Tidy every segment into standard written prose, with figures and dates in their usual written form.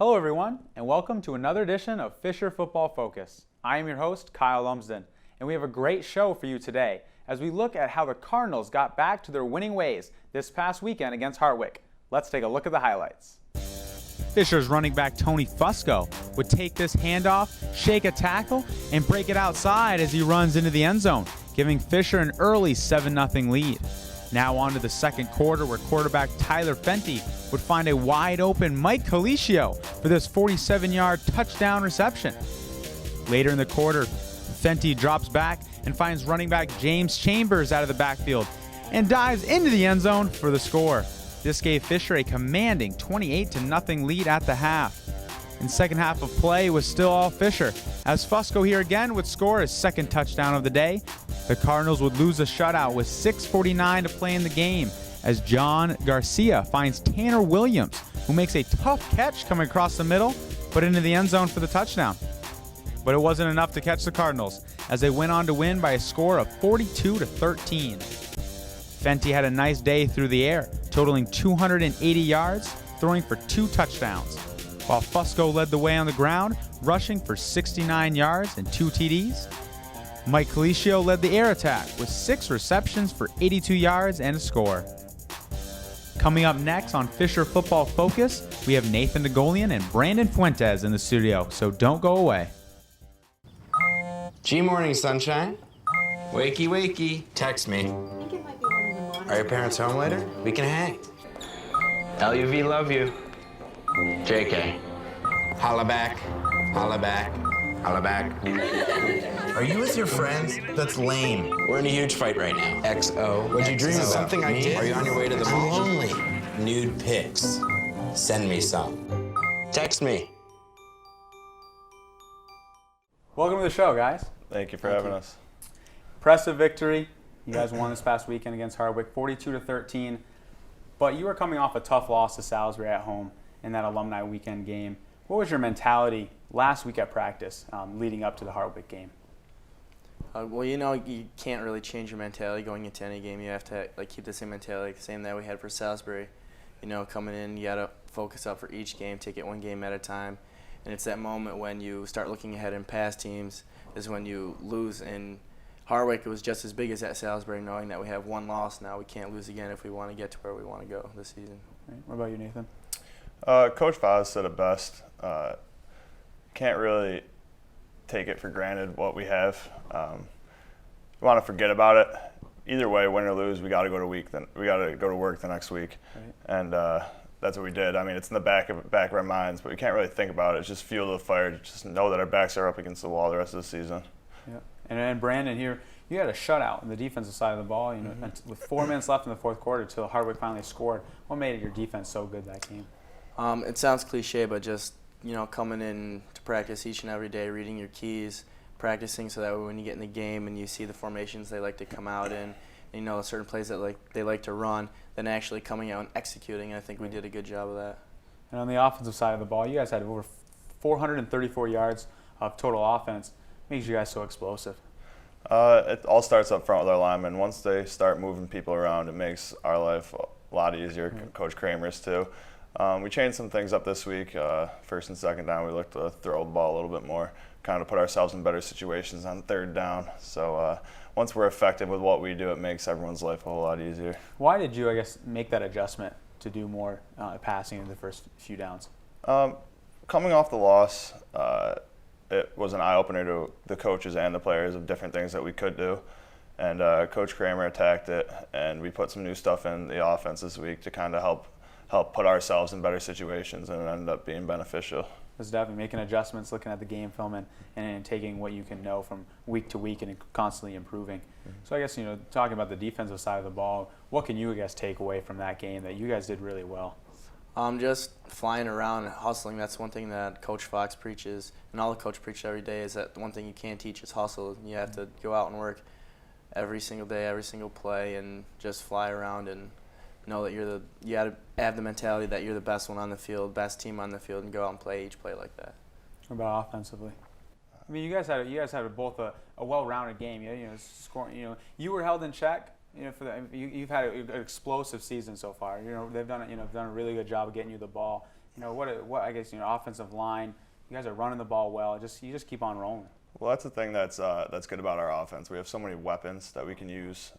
Hello everyone, and welcome to another edition of Fisher Football Focus. I am your host, Kyle Lumsden, and we have a great show for you today as we look at how the Cardinals got back to their winning ways this past weekend against Hartwick. Let's take a look at the highlights. Fisher's running back Tony Fusco would take this handoff, shake a tackle, and break it outside as he runs into the end zone, giving Fisher an early 7-0 lead. Now on to the second quarter where quarterback Tyler Fenty would find a wide-open Mike Colicchio for this 47-yard touchdown reception. Later in the quarter, Fenty drops back and finds running back James Chambers out of the backfield and dives into the end zone for the score. This gave Fisher a commanding 28-0 lead at the half. And second half of play was still all Fisher, as Fusco here again would score his second touchdown of the day. The Cardinals would lose a shutout with 6:49 to play in the game, as John Garcia finds Tanner Williams, who makes a tough catch coming across the middle, but into the end zone for the touchdown. But it wasn't enough to catch the Cardinals, as they went on to win by a score of 42-13. Fenty had a nice day through the air, totaling 280 yards, throwing for 2 touchdowns, while Fusco led the way on the ground, rushing for 69 yards and 2 TDs. Mike Colicchio led the air attack with 6 receptions for 82 yards and a score. Coming up next on Fisher Football Focus, we have Nathan DeGolian and Brandon Fuentes in the studio, so don't go away. G-morning, sunshine. Wakey, wakey. Text me. Are your parents home later? We can hang. LUV love you. JK. Holla back. Holla back. Holla back. Are you with your friends? That's lame. We're in a huge fight right now. XO. What'd you dream about? Something I did? Are you on your way to the I'm mall? lonely. Nude pics. Send me some. Text me. Welcome to the show, guys. Thank you for having us. Impressive victory. You guys won this past weekend against Hartwick, 42-13. But you were coming off a tough loss to Salisbury at home in that alumni weekend game. What was your mentality last week at practice leading up to the Hartwick game? Well, you can't really change your mentality going into any game. You have to keep the same mentality, the same that we had for Salisbury. Coming in, you got to focus up for each game, take it one game at a time. And it's that moment when you start looking ahead in past teams is when you lose. And Hartwick was just as big as at Salisbury, knowing that we have one loss now. We can't lose again if we want to get to where we want to go this season. Right. What about you, Nathan? Coach Vaz said it best. Can't really take it for granted what we have. We want to forget about it. Either way, win or lose, we got to go to work the next week, right. And that's what we did. I mean, it's in the back of our minds, but we can't really think about it. It's just fuel to the fire. Just know that our backs are up against the wall the rest of the season. Yeah. And Brandon, here you had a shutout on the defensive side of the ball. With 4 minutes left in the fourth quarter till Hartwick finally scored. What made your defense so good that game? It sounds cliche, but just coming in to practice each and every day, reading your keys, practicing so that when you get in the game and you see the formations they like to come out in, certain plays that they like to run, then actually coming out and executing. And I think we did a good job of that. And on the offensive side of the ball, you guys had over 434 yards of total offense. What makes you guys so explosive? It all starts up front with our linemen. Once they start moving people around, it makes our life a lot easier. Right. Coach Kramer's too. We changed some things up this week. First and second down, we looked to throw the ball a little bit more, kind of put ourselves in better situations on third down. So once we're effective with what we do, it makes everyone's life a whole lot easier. Why did you, make that adjustment to do more passing in the first few downs? Coming off the loss, it was an eye-opener to the coaches and the players of different things that we could do. And Coach Kramer attacked it, and we put some new stuff in the offense this week to kind of help put ourselves in better situations, and it ended up being beneficial. It's definitely making adjustments, looking at the game film, and taking what you can know from week to week and constantly improving. Mm-hmm. So I guess, talking about the defensive side of the ball, what can you guys take away from that game that you guys did really well? Just flying around and hustling. That's one thing that Coach Fox preaches, and all the coach preaches every day, is that the one thing you can't teach is hustle. You have to go out and work every single day, every single play, and just fly around and know that you got to have the mentality that you're the best one on the field, best team on the field, and go out and play each play like that. What about offensively? I mean, you guys had both a well-rounded game. Scoring. You were held in check. You've had an explosive season so far. They've done a really good job of getting you the ball. what I guess offensive line. You guys are running the ball well. You just keep on rolling. Well, that's the thing that's good about our offense. We have so many weapons that we can use.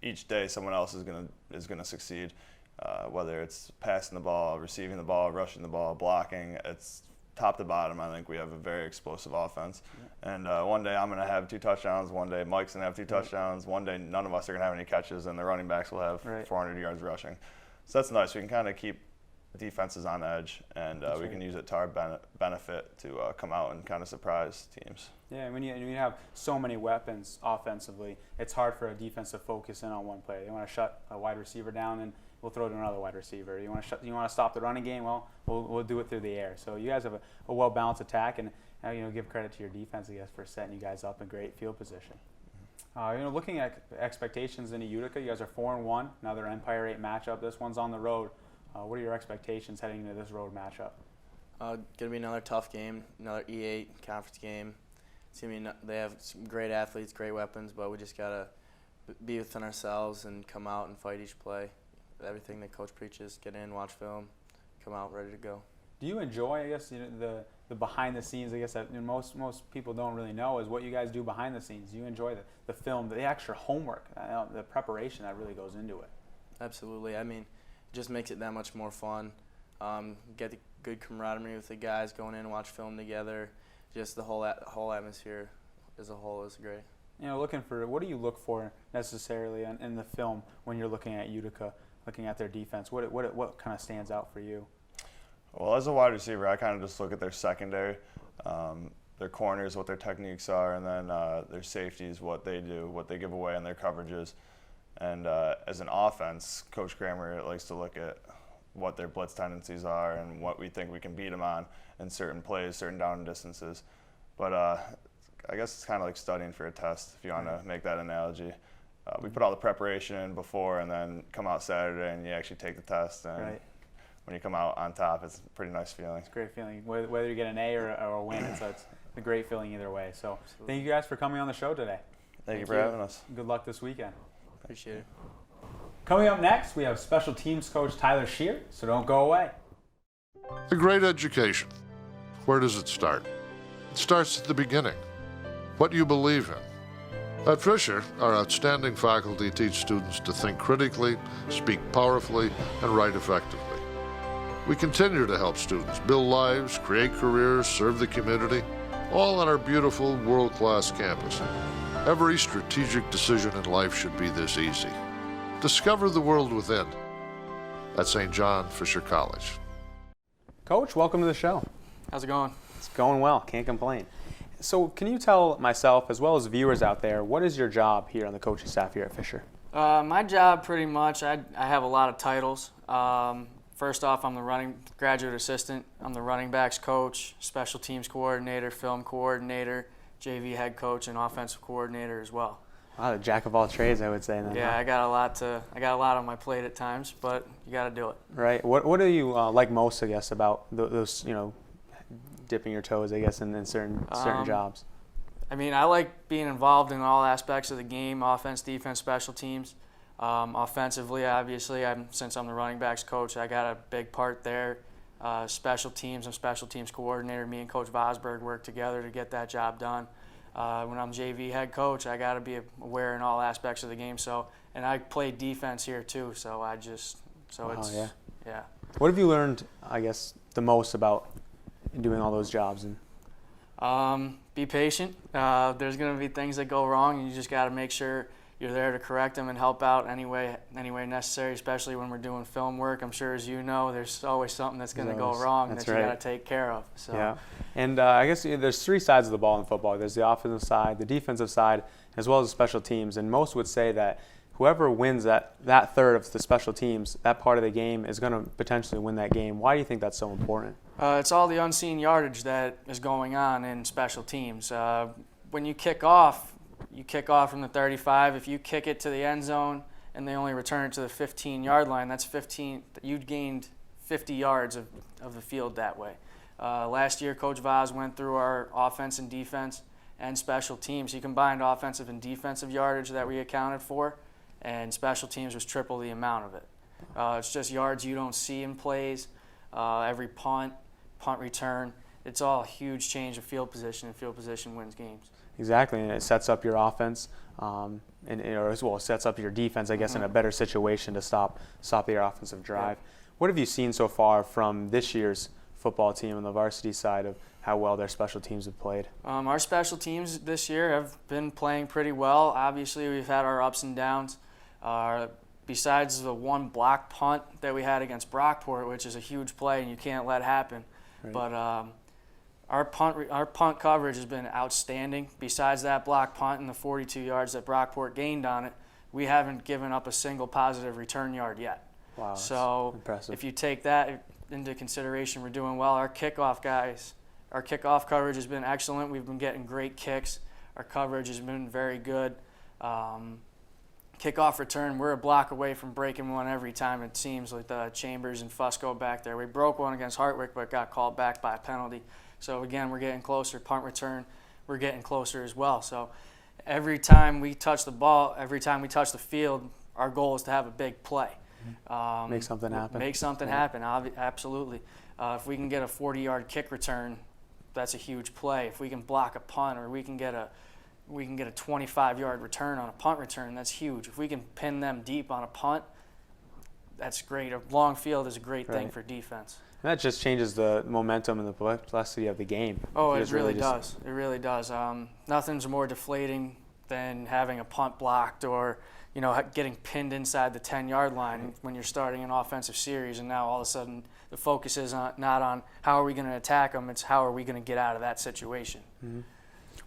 Each day, someone else is gonna succeed. Whether it's passing the ball, receiving the ball, rushing the ball, blocking, it's top to bottom. I think we have a very explosive offense. Yeah. And one day I'm gonna have 2 touchdowns. One day Mike's gonna have 2 touchdowns. One day none of us are gonna have any catches, and the running backs will have 400 yards rushing. So that's nice. We can kind of keep defenses on edge, and we can use it to our benefit to come out and kind of surprise teams. Yeah, and when you have so many weapons offensively, it's hard for a defense to focus in on one player. They want to shut a wide receiver down, and we'll throw to another wide receiver. You want to stop the running game? Well, we'll do it through the air. So you guys have a well-balanced attack, and give credit to your defense, I guess, for setting you guys up in great field position. Looking at expectations into Utica, you guys are 4-1. Another Empire 8 matchup. This one's on the road. What are your expectations heading into this road matchup? Gonna be another tough game, another E8 conference game. They have some great athletes, great weapons, but we just gotta be within ourselves and come out and fight each play. Everything that coach preaches: get in, watch film, come out ready to go. Do you enjoy, I guess, the behind the scenes? I guess that most people don't really know is what you guys do behind the scenes. Do you enjoy the film, the extra homework, the preparation that really goes into it? Absolutely. I mean, it just makes it that much more fun. Get the good camaraderie with the guys, going in and watch film together. Just the whole atmosphere as a whole is great. What do you look for necessarily in the film when you're looking at Utica, looking at their defense? What kind of stands out for you? Well, as a wide receiver, I kind of just look at their secondary, their corners, what their techniques are, and then their safeties, what they do, what they give away in their coverages. And as an offense, Coach Kramer likes to look at what their blitz tendencies are and what we think we can beat them on in certain plays, certain down distances. But I guess it's kind of like studying for a test, if you want to make that analogy. We put all the preparation in before and then come out Saturday and you actually take the test. And when you come out on top, it's a pretty nice feeling. It's a great feeling. Whether you get an A or a win, it's a great feeling either way. So thank you guys for coming on the show today. Thank you for having us. Good luck this weekend. Appreciate it. Coming up next, we have special teams coach Tyler Shear, so don't go away. A great education. Where does it start? It starts at the beginning. What you believe in. At Fisher, our outstanding faculty teach students to think critically, speak powerfully, and write effectively. We continue to help students build lives, create careers, serve the community, all on our beautiful world-class campus. Every strategic decision in life should be this easy. Discover the world within at St. John Fisher College. Coach, welcome to the show. How's it going? It's going well, can't complain. So can you tell myself, as well as viewers out there, what is your job here on the coaching staff here at Fisher? My job, pretty much, I have a lot of titles. First off, I'm the graduate assistant. I'm the running backs coach, special teams coordinator, film coordinator, JV head coach, and offensive coordinator as well. Wow, the jack of all trades, I would say. Then, yeah, I got a lot on my plate at times, but you got to do it. Right. What do you like most, I guess, about those dipping your toes, I guess, in certain jobs? I mean, I like being involved in all aspects of the game: offense, defense, special teams. Offensively, obviously, since I'm the running backs coach, I got a big part there. Special teams, I'm special teams coordinator. Me and Coach Vosberg work together to get that job done. When I'm JV head coach, I got to be aware in all aspects of the game. And I play defense here too. Yeah. What have you learned, I guess, the most about doing all those jobs? Be patient. There's going to be things that go wrong, and you just got to make sure you're there to correct them and help out any way necessary, especially when we're doing film work. I'm sure, as you know, there's always something that's going to go wrong that you got to take care of. So. Yeah, and I guess there's 3 sides of the ball in football. There's the offensive side, the defensive side, as well as the special teams. And most would say that whoever wins that third of the special teams, that part of the game, is going to potentially win that game. Why do you think that's so important? It's all the unseen yardage that is going on in special teams. When you kick off from the 35. If you kick it to the end zone and they only return it to the 15-yard line, that's 15. You'd gained 50 yards of the field that way. Last year, Coach Vaz went through our offense and defense and special teams. He combined offensive and defensive yardage that we accounted for, and special teams was triple the amount of it. It's just yards you don't see in plays. every punt return. It's all a huge change of field position, and field position wins games. Exactly, and it sets up your offense, and as well sets up your defense, I guess, in a better situation to stop their offensive drive. Yeah. What have you seen so far from this year's football team on the varsity side of how well their special teams have played? Our special teams this year have been playing pretty well. Obviously, we've had our ups and downs. Besides the one block punt that we had against Brockport, which is a huge play and you can't let happen, Right. but our punt coverage has been outstanding. Besides that block punt and the 42 yards that Brockport gained on it, we haven't given up a single positive return yard yet. Wow, that's So impressive. if you take that into consideration, we're doing well. Our kickoff coverage has been excellent. We've been getting great kicks. Our coverage has been very good. Kickoff return, we're a block away from breaking one every time, it seems, like the Chambers and Fusco back there. We broke one against Hartwick, but got called back by a penalty. So again, we're getting closer. Punt return, we're getting closer as well. So every time we touch the ball, every time we touch the field, our goal is to have a big play. Make something happen. Make something happen, absolutely. If we can get a 40-yard kick return, that's a huge play. If we can block a punt, or we can get a 25-yard return on a punt return, that's huge. If we can pin them deep on a punt, that's great. A long field is a great thing Right. for defense. And that just changes the momentum and the complexity of the game. Oh, it Just really just- does. It really does. Nothing's more deflating than having a punt blocked, or getting pinned inside the 10-yard line when you're starting an offensive series, and now all of a sudden the focus is not on how are we going to attack them, it's how are we going to get out of that situation. Mm-hmm.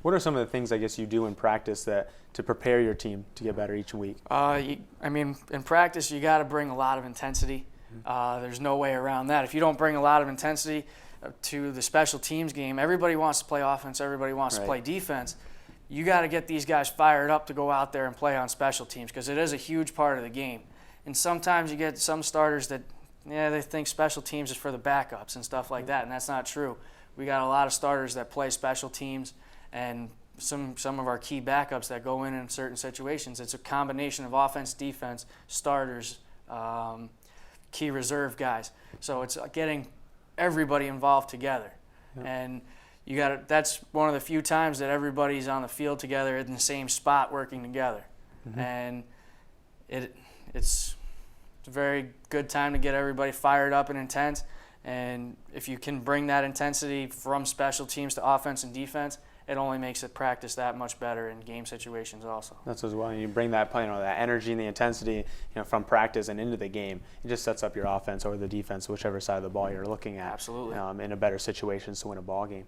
What are some of the things, I guess, you do in practice to prepare your team to get better each week? In practice, you got to bring a lot of intensity. There's no way around that. If you don't bring a lot of intensity to the special teams game, everybody wants to play offense, everybody wants to play defense. You got to get these guys fired up to go out there and play on special teams, because it is a huge part of the game. And sometimes you get some starters that, they think special teams is for the backups and stuff like that, and that's not true. We got a lot of starters that play special teams, and some of our key backups that go in certain situations. It's a combination of offense, defense, starters, key reserve guys. So it's getting everybody involved together. Yep. And that's one of the few times that everybody's on the field together in the same spot working together. Mm-hmm. And it's a very good time to get everybody fired up and intense. And if you can bring that intensity from special teams to offense and defense, it only makes it practice that much better in game situations also. That's as well. You bring that that energy and the intensity from practice and into the game. It just sets up your offense or the defense, whichever side of the ball you're looking at. Absolutely. In a better situation to win a ball game.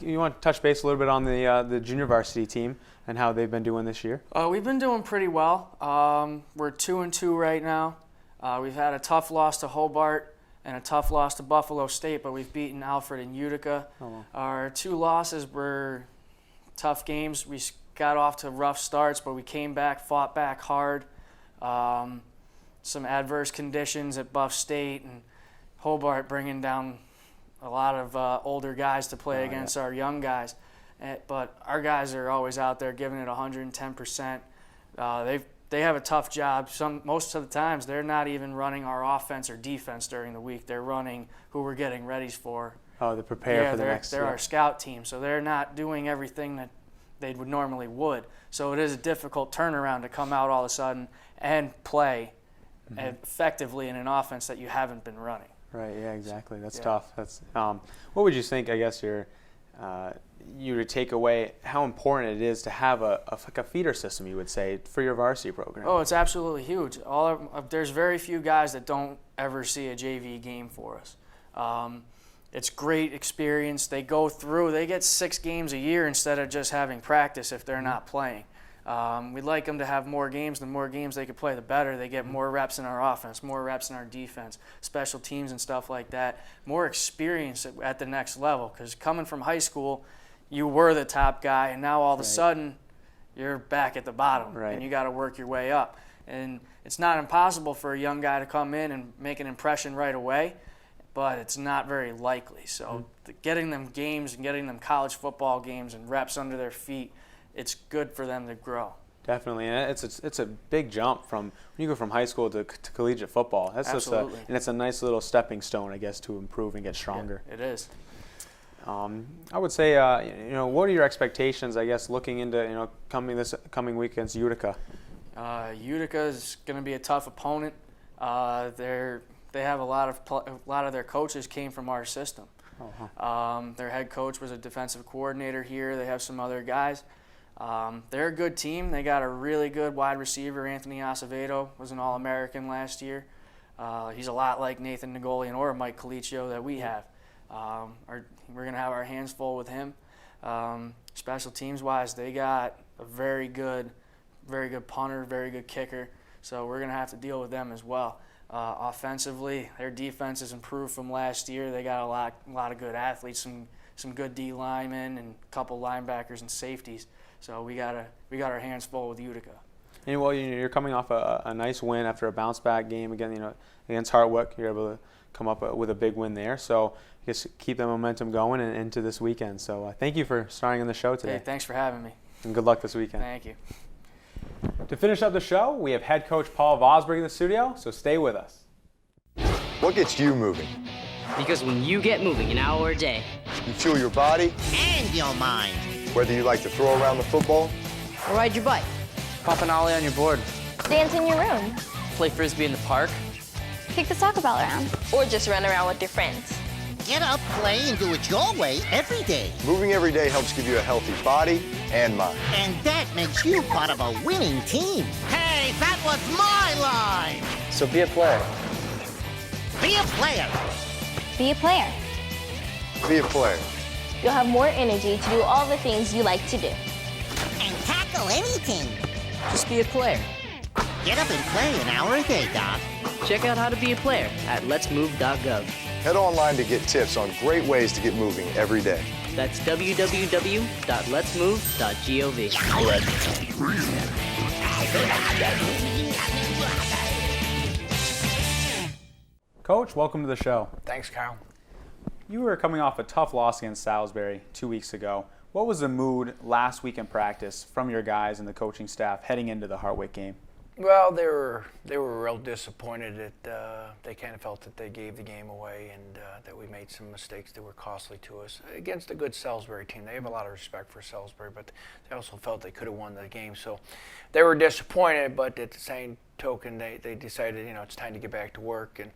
You want to touch base a little bit on the junior varsity team and how they've been doing this year? We've been doing pretty well. We're 2-2 right now. We've had a tough loss to Hobart and a tough loss to Buffalo State, but we've beaten Alfred and Utica. Oh, wow. Our two losses were tough games. We got off to rough starts, but we came back, fought back hard. Some adverse conditions at Buff State and Hobart bringing down a lot of older guys to play against our young guys. But our guys are always out there giving it 110%. They have a tough job. Most of the times, they're not even running our offense or defense during the week. They're running who we're getting ready for. Oh, to prepare for the next. They're our scout team, so they're not doing everything that they would normally would. So it is a difficult turnaround to come out all of a sudden and play effectively in an offense that you haven't been running. Right. Yeah. Exactly. That's tough. That's. What would you think? I guess you would take away how important it is to have a feeder system, you would say, for your varsity program. Oh, it's absolutely huge. There's very few guys that don't ever see a JV game for us. It's great experience. They get 6 games a year instead of just having practice if they're not playing. We'd like them to have more games. The more games they could play, the better. They get more reps in our offense, more reps in our defense, special teams and stuff like that. More experience at the next level, because coming from high school, you were the top guy, and now all of a sudden you're back at the bottom, and you got to work your way up. And it's not impossible for a young guy to come in and make an impression right away, but it's not very likely. So getting them games and getting them college football games and reps under their feet, it's good for them to grow. Definitely, and it's a big jump from when you go from high school to collegiate football. That's Absolutely. and it's a nice little stepping stone, I guess, to improve and get stronger. Yeah, it is. I would say, what are your expectations, I guess, looking into coming week against Utica? Utica is going to be a tough opponent. They have a lot of their coaches came from our system. Their head coach was a defensive coordinator here. They have some other guys. They're a good team. They got a really good wide receiver. Anthony Acevedo was an All-American last year. He's a lot like Nathan Nagolian or Mike Colicchio that we have. We're going to have our hands full with him. Special teams-wise, they got a very good punter, very good kicker. So we're going to have to deal with them as well. Offensively, their defense has improved from last year. They got a lot of good athletes, some good D linemen, and a couple linebackers and safeties. So we got our hands full with Utica. And well, you're coming off a nice win after a bounce back game against Hartwick. You're able to come up with a big win there. So I guess keep the momentum going and into this weekend. So thank you for starring on the show today. Hey, thanks for having me. And good luck this weekend. Thank you. To finish up the show, we have head coach Paul Vosberg in the studio, so stay with us. What gets you moving? Because when you get moving an hour a day, You fuel your body, and your mind. whether you like to throw around the football, or ride your bike, Pop an ollie on your board. Dance in your room. play frisbee in the park, Kick the soccer ball around. Or just run around with your friends. Get up, play, and do it your way every day. moving every day helps give you a healthy body and mind. And that makes you part of a winning team. Hey, that was my line! So be a player. Be a player. Be a player. Be a player. You'll have more energy to do all the things you like to do. And tackle anything. just be a player. Get up and play an hour a day, Doc. Check out how to be a player at letsmove.gov. Head online to get tips on great ways to get moving every day. That's www.letsmove.gov. Coach, welcome to the show. Thanks, Kyle. You were coming off a tough loss against Salisbury 2 weeks ago. What was the mood last week in practice from your guys and the coaching staff heading into the Hartwick game? Well, they were real disappointed that they kind of felt that they gave the game away and that we made some mistakes that were costly to us against a good Salisbury team. They have a lot of respect for Salisbury, but they also felt they could have won the game. So they were disappointed, but at the same token, they decided, it's time to get back to work. And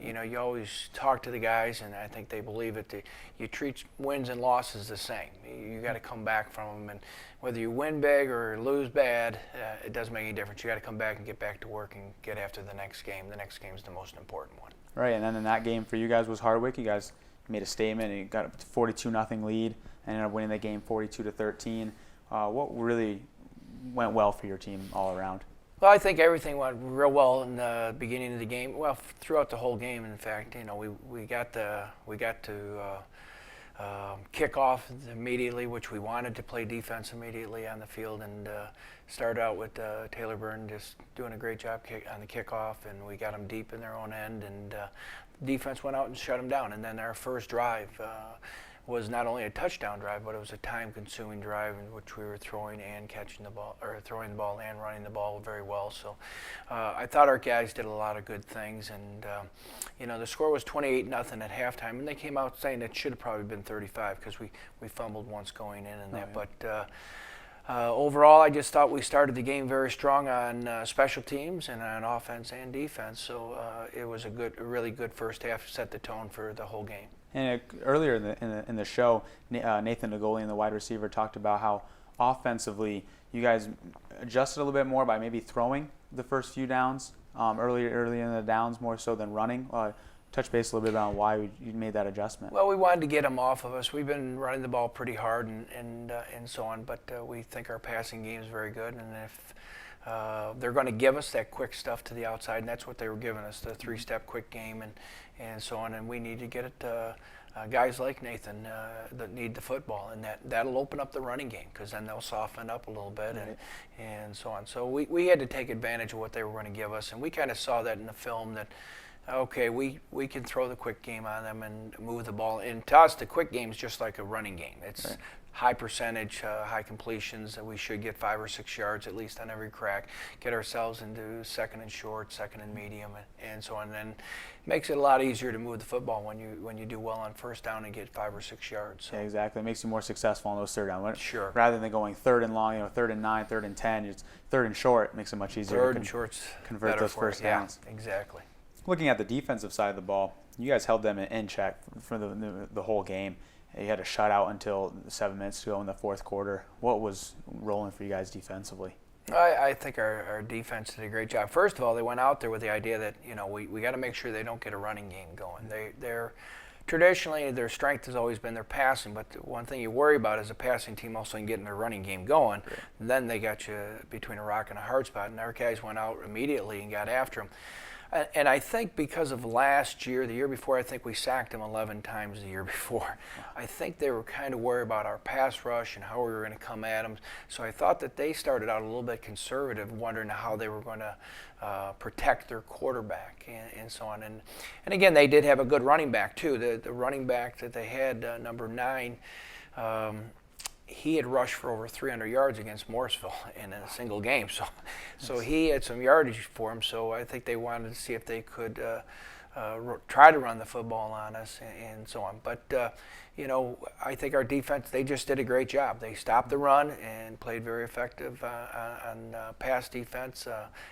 you always talk to the guys, and I think they believe it. You treat wins and losses the same. You got to come back from them, and whether you win big or lose bad, it doesn't make any difference. You got to come back and get back to work and get after the next game. The next game is the most important one. Right, and then in that game for you guys was Hartwick. You guys made a statement and you got a 42-0 lead and ended up winning the game 42-13. What really went well for your team all around? Well, I think everything went real well in the beginning of the game. Well, throughout the whole game, in fact, we got to kick off immediately, which we wanted to play defense immediately on the field, and start out with Taylor Byrne just doing a great job on the kickoff, and we got them deep in their own end, and defense went out and shut them down. And then our first drive was not only a touchdown drive, but it was a time-consuming drive in which we were throwing and catching the ball, or throwing the ball and running the ball very well. So I thought our guys did a lot of good things, and the score was 28-0 at halftime, and they came out saying it should have probably been 35 because we fumbled once going in and that. Oh, yeah. But overall, I just thought we started the game very strong on special teams and on offense and defense. So it was a really good first half, set the tone for the whole game. And earlier in the show, Nathan Nagolian, the wide receiver, talked about how offensively you guys adjusted a little bit more by maybe throwing the first few downs, early in the downs more so than running. Touch base a little bit on why you made that adjustment. Well, we wanted to get them off of us. We've been running the ball pretty hard and so on, but we think our passing game is very good. And if they're going to give us that quick stuff to the outside, and that's what they were giving us, the three-step quick game and so on. And we need to get it to guys like Nathan that need the football, and that'll open up the running game because then they'll soften up a little bit and so on. So we had to take advantage of what they were going to give us, and we kind of saw that in the film that, okay, we can throw the quick game on them and move the ball. And to us, the quick game is just like a running game. It's high percentage, high completions. We should get 5 or 6 yards at least on every crack. Get ourselves into second and short, second and medium, and so on. And then makes it a lot easier to move the football when you do well on first down and get 5 or 6 yards. So. Yeah, exactly. It makes you more successful on those third down. Sure. Rather than going third and long, 3rd and 9, 3rd and 10, it's third and short. It makes it much easier third to and short's convert those first downs. Yeah, exactly. Looking at the defensive side of the ball, you guys held them in check for the whole game. You had a shutout until 7 minutes to go in the fourth quarter. What was rolling for you guys defensively? I think our defense did a great job. First of all, they went out there with the idea that we got to make sure they don't get a running game going. They're traditionally, their strength has always been their passing, but the one thing you worry about is a passing team also getting their running game going. Right. Then they got you between a rock and a hard spot, and our guys went out immediately and got after them. And I think because of last year, the year before, I think we sacked them 11 times the year before. I think they were kind of worried about our pass rush and how we were going to come at them. So I thought that they started out a little bit conservative, wondering how they were going to protect their quarterback and so on. And again, they did have a good running back, too. The running back that they had, number 9, he had rushed for over 300 yards against Morrisville in a single game. So he had some yardage for him. So I think they wanted to see if they could try to run the football on us and so on. But, I think our defense, they just did a great job. They stopped the run and played very effective on pass defense,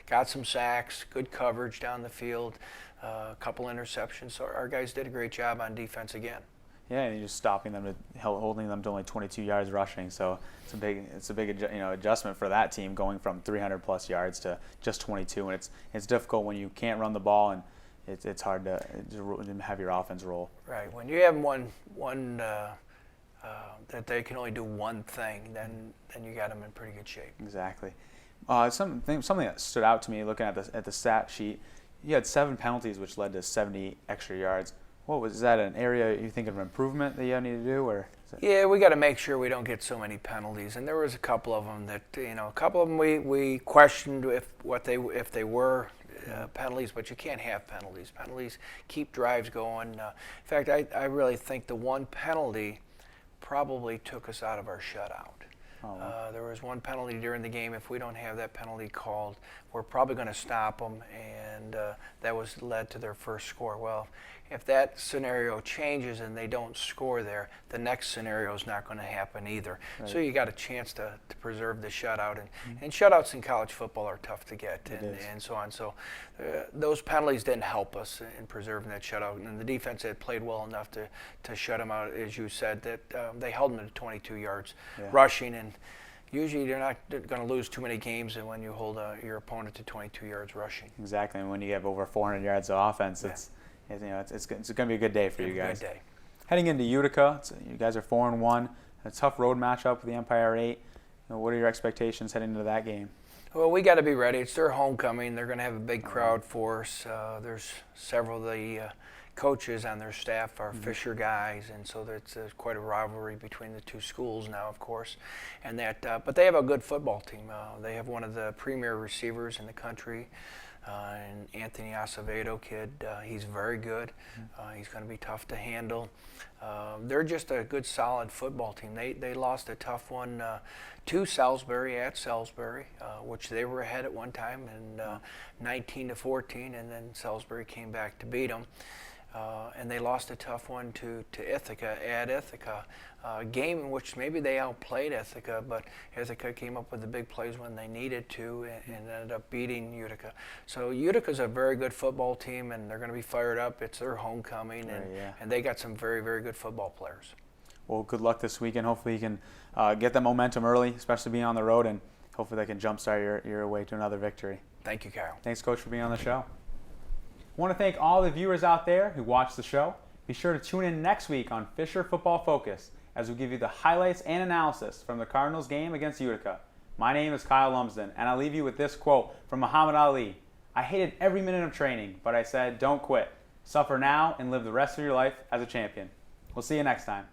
got some sacks, good coverage down the field, a couple interceptions. So our guys did a great job on defense again. Yeah, and you're just stopping them holding them to only 22 yards rushing. So it's a big adjustment for that team, going from 300 plus yards to just 22. And it's difficult when you can't run the ball, and it's hard to have your offense roll. Right. When you have one that they can only do one thing, then you got them in pretty good shape. Exactly. Something that stood out to me looking at the stat sheet, you had 7 penalties, which led to 70 extra yards. Is that an area you think of improvement that you need to do, or? Yeah, we got to make sure we don't get so many penalties, and there was a couple of them that a couple of them we questioned if they were penalties, but you can't have penalties. Penalties keep drives going. In fact, I really think the one penalty probably took us out of our shutout. There was one penalty during the game. If we don't have that penalty called, we're probably going to stop them, and that was led to their first score. Well, if that scenario changes and they don't score there, the next scenario is not going to happen either. Right. So you got a chance to preserve the shutout, and shutouts in college football are tough to get, and so on. So those penalties didn't help us in preserving that shutout, and the defense had played well enough to shut them out, as you said, that they held them to 22 yards rushing, and usually you're not going to lose too many games when you hold your opponent to 22 yards rushing. Exactly, and when you have over 400 yards of offense, it's going to be a good day for you guys. Good day. Heading into Utica, you guys are 4-1. A tough road matchup with the Empire 8. What are your expectations heading into that game? Well, we got to be ready. It's their homecoming. They're going to have a big crowd for us. There's several of the coaches on their staff are Fisher guys, and so there's quite a rivalry between the two schools now, of course. And but they have a good football team. They have one of the premier receivers in the country. And Anthony Acevedo kid, he's very good. He's going to be tough to handle. They're just a good, solid football team. They lost a tough one to Salisbury at Salisbury, which they were ahead at one time, and 19-14, and then Salisbury came back to beat them. And they lost a tough one to Ithaca at Ithaca, a game in which maybe they outplayed Ithaca, but Ithaca came up with the big plays when they needed to and ended up beating Utica. So Utica's a very good football team, and they're going to be fired up. It's their homecoming, and they got some very, very good football players. Well, good luck this weekend. Hopefully you can get the momentum early, especially being on the road, and hopefully that can jumpstart your way to another victory. Thank you, Kyle. Thanks, Coach, for being on the show. I want to thank all the viewers out there who watched the show. Be sure to tune in next week on Fisher Football Focus as we give you the highlights and analysis from the Cardinals game against Utica. My name is Kyle Lumsden, and I'll leave you with this quote from Muhammad Ali. I hated every minute of training, but I said, don't quit. Suffer now and live the rest of your life as a champion. We'll see you next time.